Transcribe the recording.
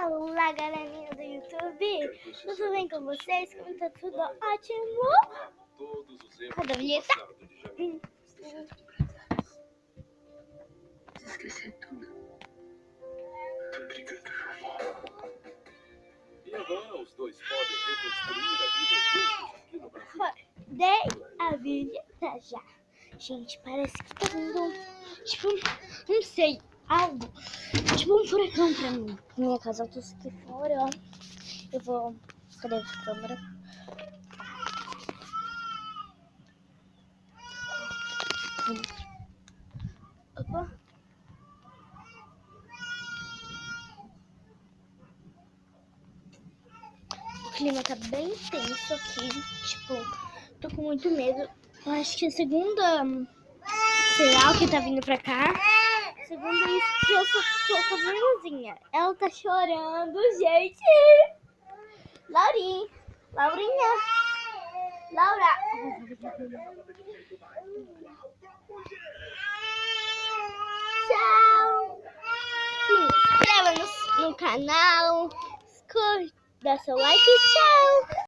Olá, galerinha do YouTube, tudo bem com vocês? Como tá tudo ótimo? Cadê a vinheta? Esquecer tudo. Obrigado, e agora os dois podem reconstruir a vida juntos aqui no Brasil. Dei a vinheta já. Gente, parece que tá vindo, tipo, não sei, algo, tipo um furacão pra mim. Minha casa, eu tô aqui fora, ó. Eu vou, cadê a câmera? Opa. O clima tá bem tenso aqui, tipo, tô com muito medo. Eu acho que a segunda, sei lá o que tá vindo pra cá. Segundo isso que eu só tô com a vermelhinha. Ela tá chorando, gente. Laurinha. Laura. Tchau. Se inscreva no canal. Dá seu like e tchau.